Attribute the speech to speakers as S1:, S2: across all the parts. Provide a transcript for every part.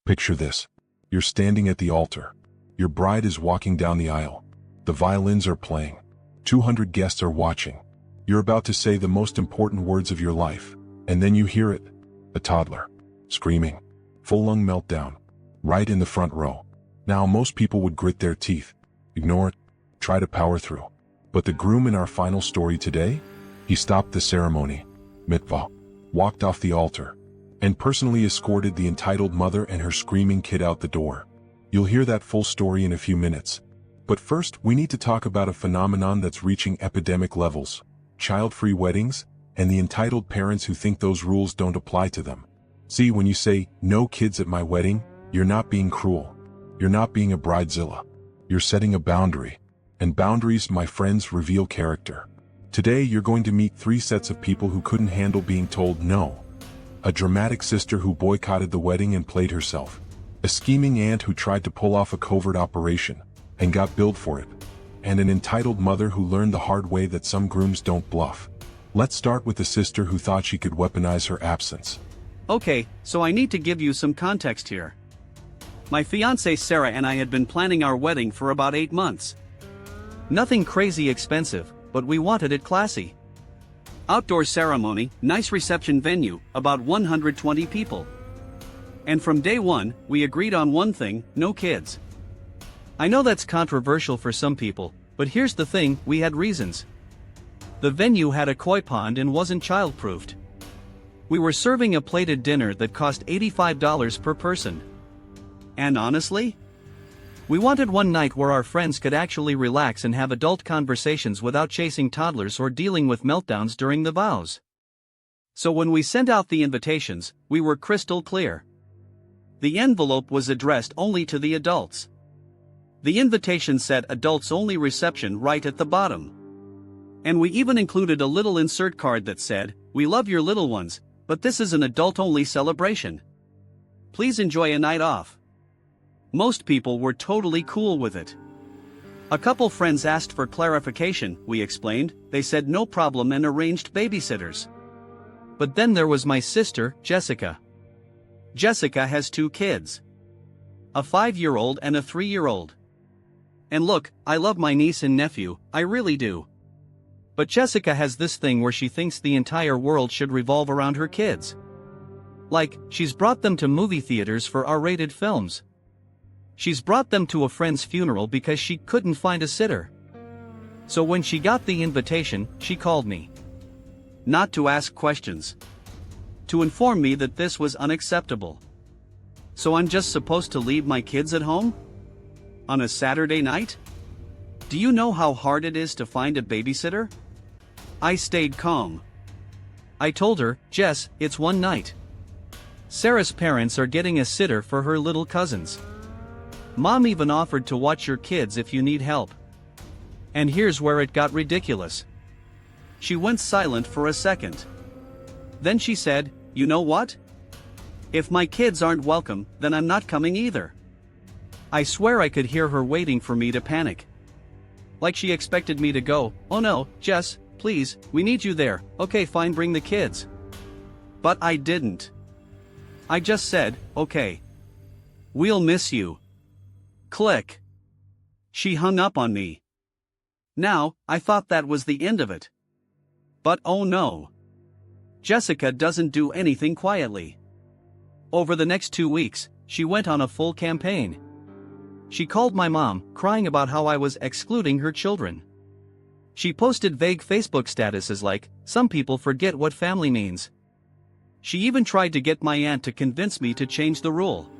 S1: Picture this. You're standing at the altar. Your bride is walking down the aisle. The violins are playing. 200 guests are watching. You're about to say the most important words of your life, and then you hear it. A toddler. Screaming. Full lung meltdown. Right in the front row. Now most people would grit their teeth. Ignore it. Try to power through. But the groom in our final story today? He stopped the ceremony. Mitvah. Walked off the altar. And personally escorted the entitled mother and her screaming kid out the door. You'll hear that full story in a few minutes. But first, we need to talk about a phenomenon that's reaching epidemic levels. Child-free weddings, and the entitled parents who think those rules don't apply to them. See, when you say, "No kids at my wedding," you're not being cruel. You're not being a bridezilla. You're setting a boundary. And boundaries, my friends, reveal character. Today you're going to meet 3 sets of people who couldn't handle being told no. A dramatic sister who boycotted the wedding and played herself. A scheming aunt who tried to pull off a covert operation, and got billed for it. And an entitled mother who learned the hard way that some grooms don't bluff. Let's start with the sister who thought she could weaponize her absence.
S2: Okay, so I need to give you some context here. My fiancée Sarah and I had been planning our wedding for about 8 months. Nothing crazy expensive, but we wanted it classy. Outdoor ceremony, nice reception venue, about 120 people. And from day one, we agreed on one thing: no kids. I know that's controversial for some people, but here's the thing, we had reasons. The venue had a koi pond and wasn't child-proofed. We were serving a plated dinner that cost $85 per person. And honestly, we wanted one night where our friends could actually relax and have adult conversations without chasing toddlers or dealing with meltdowns during the vows. So when we sent out the invitations, we were crystal clear. The envelope was addressed only to the adults. The invitation said adults-only reception right at the bottom. And we even included a little insert card that said, "We love your little ones, but this is an adult-only celebration. Please enjoy a night off." Most people were totally cool with it. A couple friends asked for clarification, we explained. They said no problem and arranged babysitters. But then there was my sister, Jessica. Jessica has 2 kids. A 5-year-old and a 3-year-old. And look, I love my niece and nephew, I really do. But Jessica has this thing where she thinks the entire world should revolve around her kids. Like, she's brought them to movie theaters for R-rated films. She's brought them to a friend's funeral because she couldn't find a sitter. So when she got the invitation, she called me. Not to ask questions. To inform me that this was unacceptable. So I'm just supposed to leave my kids at home? On a Saturday night? Do you know how hard it is to find a babysitter? I stayed calm. I told her, "Jess, it's one night. Sarah's parents are getting a sitter for her little cousins. Mom even offered to watch your kids if you need help." And here's where it got ridiculous. She went silent for a second. Then she said, "You know what? If my kids aren't welcome, then I'm not coming either." I swear I could hear her waiting for me to panic. Like she expected me to go, "Oh no, Jess, please, we need you there. Okay, fine, bring the kids." But I didn't. I just said, "Okay. We'll miss you." Click. She hung up on me. Now, I thought that was the end of it. But oh no. Jessica doesn't do anything quietly. Over the next 2 weeks, she went on a full campaign. She called my mom, crying about how I was excluding her children. She posted vague Facebook statuses like, "Some people forget what family means." She even tried to get my aunt to convince me to change the rule.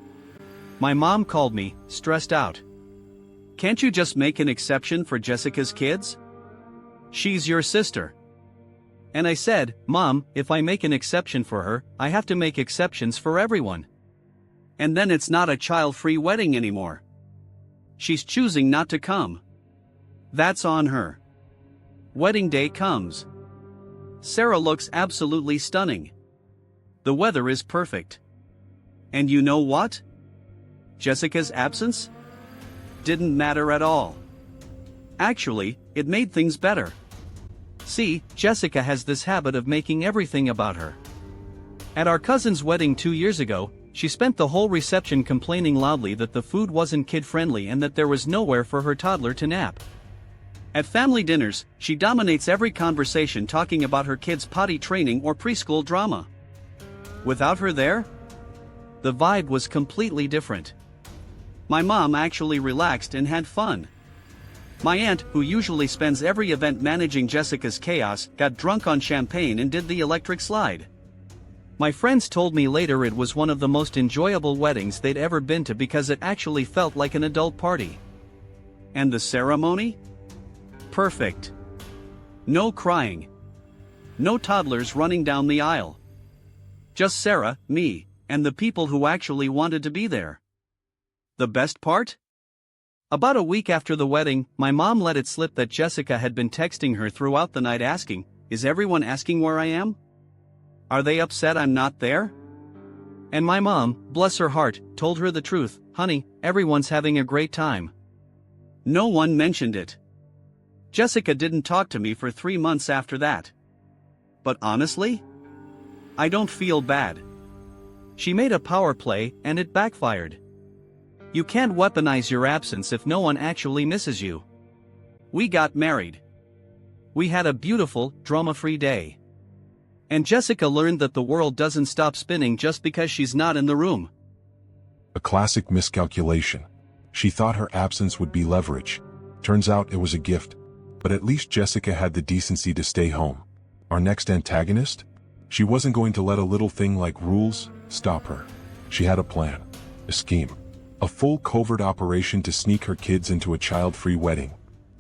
S2: My mom called me, stressed out. "Can't you just make an exception for Jessica's kids? She's your sister." And I said, "Mom, if I make an exception for her, I have to make exceptions for everyone. And then it's not a child-free wedding anymore. She's choosing not to come. That's on her." Wedding day comes. Sarah looks absolutely stunning. The weather is perfect. And you know what? Jessica's absence didn't matter at all. Actually, it made things better. See, Jessica has this habit of making everything about her. At our cousin's wedding 2 years ago, She spent the whole reception complaining loudly that the food wasn't kid-friendly and that there was nowhere for her toddler to nap. At family dinners, she dominates every conversation talking about her kids' potty training or preschool drama. Without her there, the vibe was completely different. My mom actually relaxed and had fun. My aunt, who usually spends every event managing Jessica's chaos, got drunk on champagne and did the electric slide. My friends told me later it was one of the most enjoyable weddings they'd ever been to because it actually felt like an adult party. And the ceremony? Perfect. No crying. No toddlers running down the aisle. Just Sarah, me, and the people who actually wanted to be there. The best part? About a week after the wedding, my mom let it slip that Jessica had been texting her throughout the night asking, "Is everyone asking where I am? Are they upset I'm not there?" And my mom, bless her heart, told her the truth, "Honey, everyone's having a great time." No one mentioned it. Jessica didn't talk to me for 3 months after that. But honestly, I don't feel bad. She made a power play and it backfired. You can't weaponize your absence if no one actually misses you. We got married. We had a beautiful, drama-free day. And Jessica learned that the world doesn't stop spinning just because she's not in the room.
S1: A classic miscalculation. She thought her absence would be leverage. Turns out it was a gift. But at least Jessica had the decency to stay home. Our next antagonist? She wasn't going to let a little thing like rules stop her. She had a plan. A scheme. A full covert operation to sneak her kids into a child-free wedding.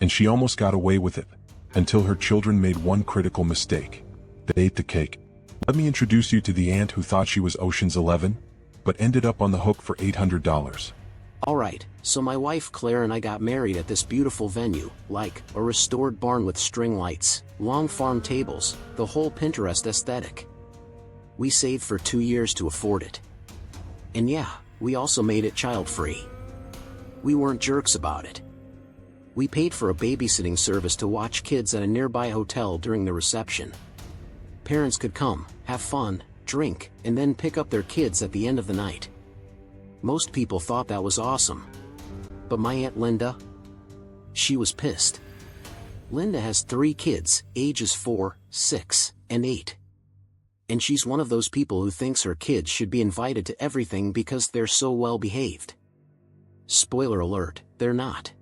S1: And she almost got away with it. Until her children made one critical mistake. They ate the cake. Let me introduce you to the aunt who thought she was Ocean's 11, but ended up on the hook for $800.
S3: Alright, so my wife Claire and I got married at this beautiful venue, like a restored barn with string lights, long farm tables, the whole Pinterest aesthetic. We saved for 2 years to afford it. And yeah, we also made it child-free. We weren't jerks about it. We paid for a babysitting service to watch kids at a nearby hotel during the reception. Parents could come, have fun, drink, and then pick up their kids at the end of the night. Most people thought that was awesome. But my Aunt Linda? She was pissed. Linda has 3 kids, ages 4, 6, and 8. And she's one of those people who thinks her kids should be invited to everything because they're so well behaved. Spoiler alert, they're not.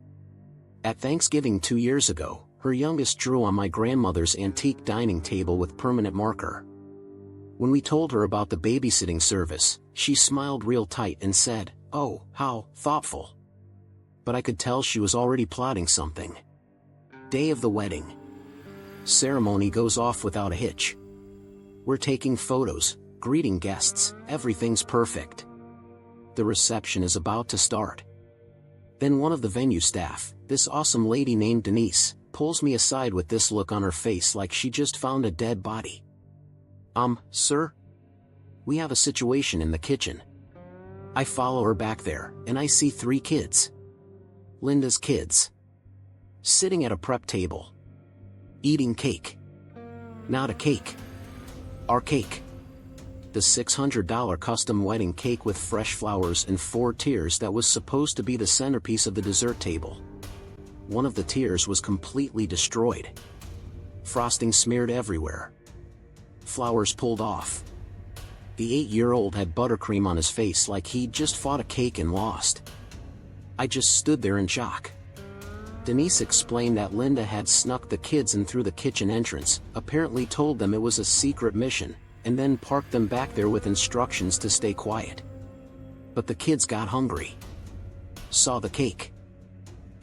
S3: At Thanksgiving 2 years ago, her youngest drew on my grandmother's antique dining table with permanent marker. When we told her about the babysitting service, she smiled real tight and said, "Oh, how thoughtful." But I could tell she was already plotting something. Day of the wedding. Ceremony goes off without a hitch. We're taking photos, greeting guests, everything's perfect. The reception is about to start. Then one of the venue staff, this awesome lady named Denise, pulls me aside with this look on her face like she just found a dead body. Sir? We have a situation in the kitchen." I follow her back there, and I see 3 kids. Linda's kids. Sitting at a prep table. Eating cake. Not a cake. Our cake. The $600 custom wedding cake with fresh flowers and 4 tiers that was supposed to be the centerpiece of the dessert table. One of the tiers was completely destroyed. Frosting smeared everywhere. Flowers pulled off. The 8-year-old had buttercream on his face like he'd just fought a cake and lost. I just stood there in shock. Denise explained that Linda had snuck the kids in through the kitchen entrance, apparently told them it was a secret mission, and then parked them back there with instructions to stay quiet. But the kids got hungry. Saw the cake.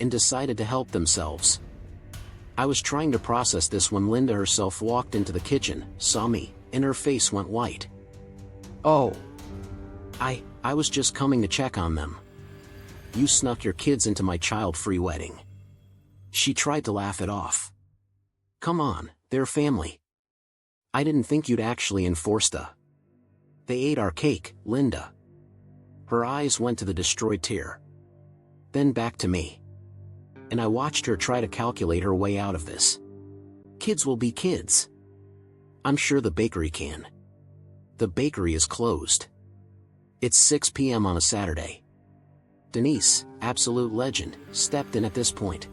S3: And decided to help themselves. I was trying to process this when Linda herself walked into the kitchen, saw me, and her face went white. "Oh. I was just coming to check on them. You snuck your kids into my child-free wedding." She tried to laugh it off. "Come on, they're family. I didn't think you'd actually enforce the..." "They ate our cake, Linda." Her eyes went to the destroyed tier. Then back to me. And I watched her try to calculate her way out of this. Kids will be kids. I'm sure the bakery can. The bakery is closed. It's 6 p.m. on a Saturday. Denise, absolute legend, stepped in at this point.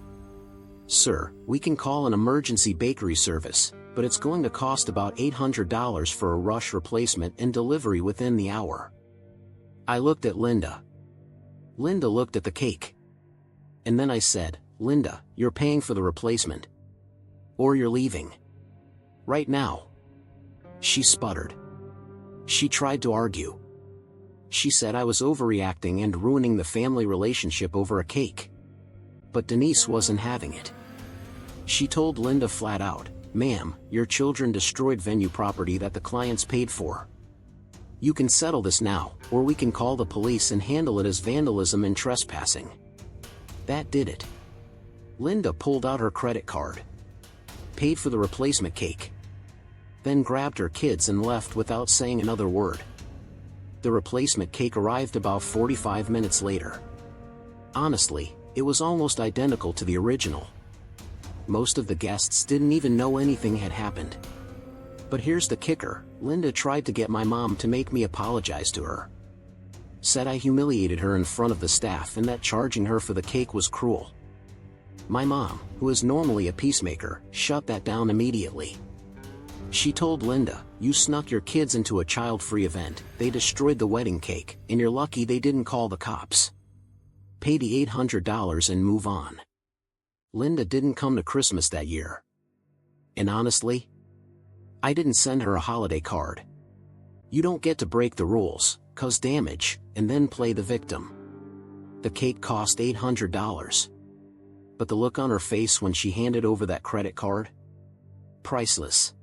S3: "Sir, we can call an emergency bakery service, but it's going to cost about $800 for a rush replacement and delivery within the hour." I looked at Linda. Linda looked at the cake. And then I said, "Linda, you're paying for the replacement. Or you're leaving. Right now." She sputtered. She tried to argue. She said I was overreacting and ruining the family relationship over a cake. But Denise wasn't having it. She told Linda flat out, "Ma'am, your children destroyed venue property that the clients paid for. You can settle this now, or we can call the police and handle it as vandalism and trespassing." That did it. Linda pulled out her credit card, paid for the replacement cake, then grabbed her kids and left without saying another word. The replacement cake arrived about 45 minutes later. Honestly, it was almost identical to the original. Most of the guests didn't even know anything had happened. But here's the kicker, Linda tried to get my mom to make me apologize to her. Said I humiliated her in front of the staff and that charging her for the cake was cruel. My mom, who is normally a peacemaker, shut that down immediately. She told Linda, "You snuck your kids into a child-free event, they destroyed the wedding cake, and you're lucky they didn't call the cops. Pay the $800 and move on." Linda didn't come to Christmas that year. And honestly, I didn't send her a holiday card. You don't get to break the rules, cause damage, and then play the victim. The cake cost $800. But the look on her face when she handed over that credit card? Priceless.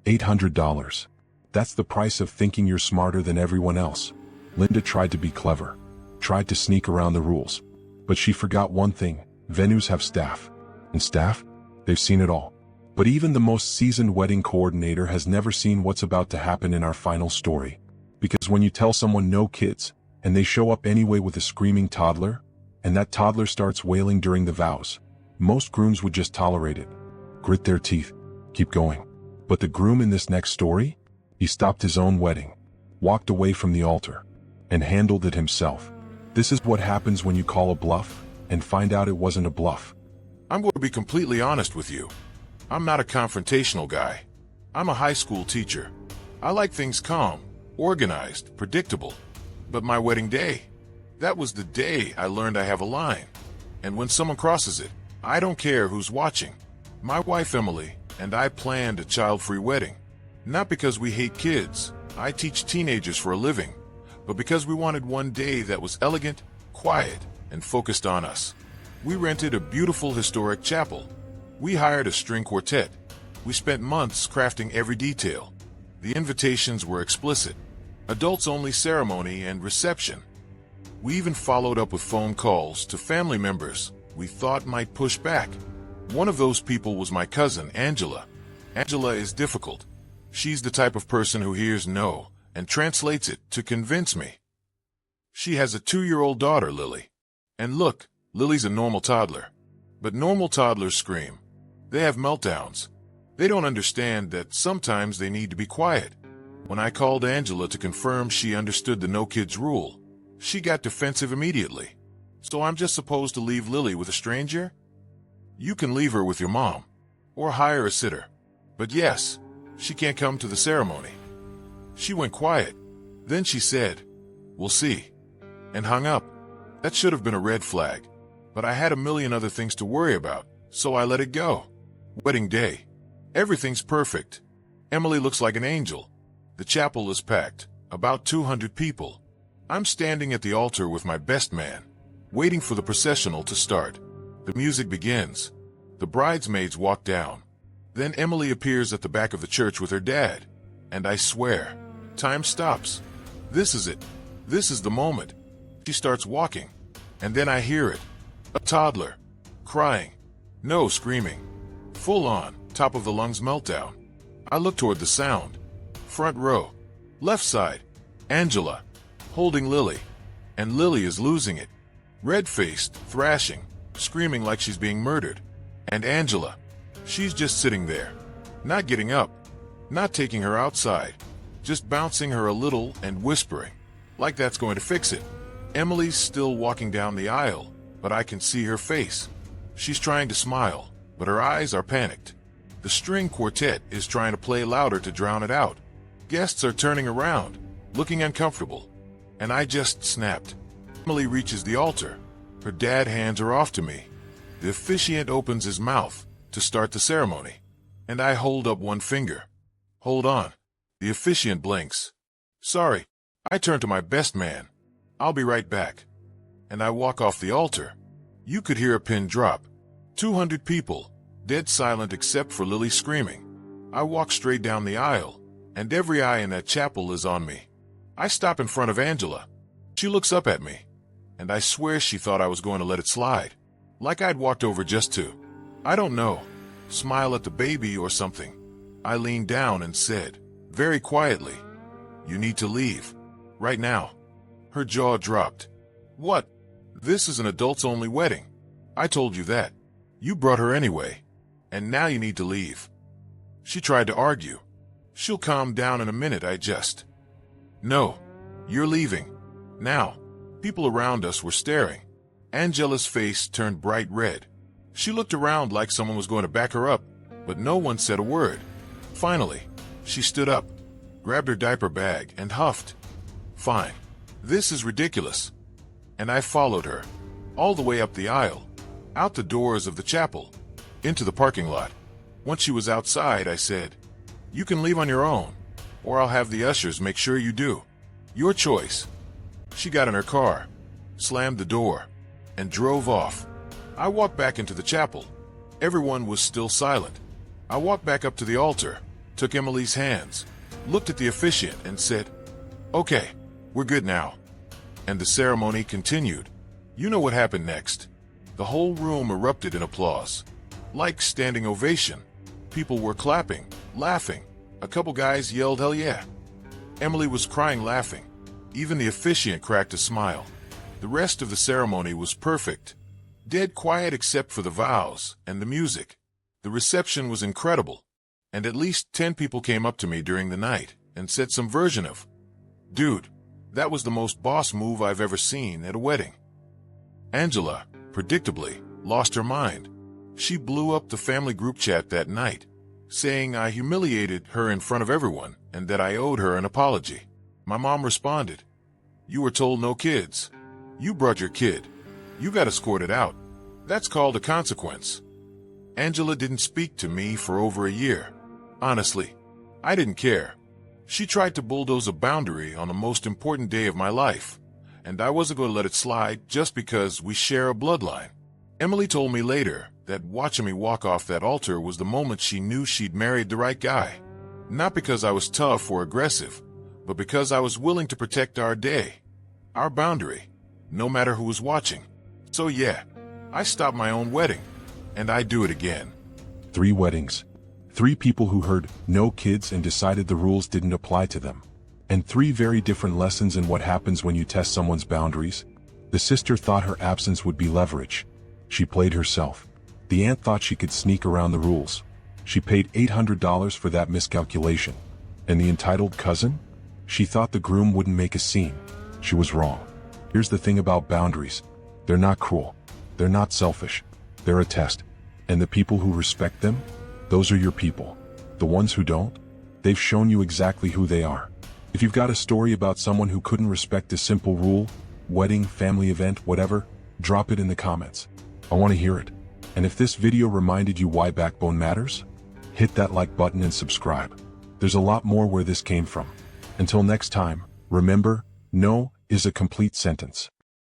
S1: $800. That's the price of thinking you're smarter than everyone else. Linda tried to be clever, tried to sneak around the rules. But she forgot one thing, venues have staff. And staff? They've seen it all. But even the most seasoned wedding coordinator has never seen what's about to happen in our final story. Because when you tell someone no kids, and they show up anyway with a screaming toddler, and that toddler starts wailing during the vows, most grooms would just tolerate it, grit their teeth, keep going. But the groom in this next story? He stopped his own wedding, walked away from the altar, and handled it himself. This is what happens when you call a bluff, and find out it wasn't a bluff.
S4: I'm going to be completely honest with you. I'm not a confrontational guy. I'm a high school teacher. I like things calm, organized, predictable. But my wedding day, that was the day I learned I have a line. And when someone crosses it, I don't care who's watching. My wife Emily and I planned a child-free wedding. Not because we hate kids, I teach teenagers for a living, but because we wanted one day that was elegant, quiet, and focused on us. We rented a beautiful historic chapel. We hired a string quartet. We spent months crafting every detail. The invitations were explicit. Adults-only ceremony and reception. We even followed up with phone calls to family members we thought might push back. One of those people was my cousin, Angela. Angela is difficult. She's the type of person who hears no and translates it to convince me. She has a 2-year-old daughter, Lily. And look, Lily's a normal toddler. But normal toddlers scream. They have meltdowns. They don't understand that sometimes they need to be quiet. When I called Angela to confirm she understood the no kids rule, she got defensive immediately. So I'm just supposed to leave Lily with a stranger? You can leave her with your mom, or hire a sitter. But yes, she can't come to the ceremony. She went quiet. Then she said, "We'll see," and hung up. That should have been a red flag. But I had a million other things to worry about, so I let it go. Wedding day. Everything's perfect. Emily looks like an angel. The chapel is packed, about 200 people. I'm standing at the altar with my best man, waiting for the processional to start. The music begins. The bridesmaids walk down. Then Emily appears at the back of the church with her dad. And I swear, time stops. This is it. This is the moment. She starts walking. And then I hear it. A toddler. Crying. No screaming. Full on, top of the lungs meltdown. I look toward the sound. Front row. Left side. Angela. Holding Lily. And Lily is losing it. Red-faced, thrashing, screaming like she's being murdered. And Angela. She's just sitting there. Not getting up. Not taking her outside. Just bouncing her a little and whispering. Like that's going to fix it. Emily's still walking down the aisle, but I can see her face. She's trying to smile, but her eyes are panicked. The string quartet is trying to play louder to drown it out. Guests are turning around, looking uncomfortable, and I just snapped. Emily reaches the altar. Her dad hands her off to me. The officiant opens his mouth to start the ceremony, and I hold up one finger. Hold on. The officiant blinks. Sorry. I turn to my best man. I'll be right back. And I walk off the altar. You could hear a pin drop. 200 people, dead silent except for Lily screaming. I walk straight down the aisle, and every eye in that chapel is on me. I stop in front of Angela. She looks up at me, and I swear she thought I was going to let it slide. Like I'd walked over just to, I don't know, smile at the baby or something. I leaned down and said, very quietly, "You need to leave. Right now." Her jaw dropped. "What? This is an adults-only wedding. I told you that. You brought her anyway. And now you need to leave." She tried to argue. "She'll calm down in a minute, I just." "No. You're leaving. Now." People around us were staring. Angela's face turned bright red. She looked around like someone was going to back her up, but no one said a word. Finally, she stood up, grabbed her diaper bag, and huffed. "Fine. This is ridiculous." And I followed her, all the way up the aisle, out the doors of the chapel, into the parking lot. Once she was outside, I said, "You can leave on your own, or I'll have the ushers make sure you do. Your choice." She got in her car, slammed the door, and drove off. I walked back into the chapel. Everyone was still silent. I walked back up to the altar, took Emily's hands, looked at the officiant, and said, "Okay, we're good now." And the ceremony continued. You know what happened next. The whole room erupted in applause. Like standing ovation. People were clapping, laughing. A couple guys yelled, "Hell yeah." Emily was crying laughing. Even the officiant cracked a smile. The rest of the ceremony was perfect. Dead quiet except for the vows and the music. The reception was incredible. And at least 10 people came up to me during the night and said some version of, "Dude, that was the most boss move I've ever seen at a wedding." Angela, predictably, lost her mind. She blew up the family group chat that night, saying I humiliated her in front of everyone and that I owed her an apology. My mom responded, "You were told no kids. You brought your kid. You got escorted out. That's called a consequence." Angela didn't speak to me for over a year. Honestly, I didn't care. She tried to bulldoze a boundary on the most important day of my life, and I wasn't going to let it slide just because we share a bloodline. Emily told me later that watching me walk off that altar was the moment she knew she'd married the right guy. Not because I was tough or aggressive, but because I was willing to protect our day, our boundary, no matter who was watching. So yeah, I stopped my own wedding, and I'd do it again.
S1: 3 weddings. 3 people who heard no kids and decided the rules didn't apply to them. And 3 very different lessons in what happens when you test someone's boundaries. The sister thought her absence would be leverage. She played herself. The aunt thought she could sneak around the rules. She paid $800 for that miscalculation. And the entitled cousin? She thought the groom wouldn't make a scene. She was wrong. Here's the thing about boundaries. They're not cruel. They're not selfish. They're a test. And the people who respect them, those are your people. The ones who don't, they've shown you exactly who they are. If you've got a story about someone who couldn't respect a simple rule, wedding, family event, whatever, drop it in the comments. I want to hear it. And if this video reminded you why backbone matters, hit that like button and subscribe. There's a lot more where this came from. Until next time, remember, no is a complete sentence.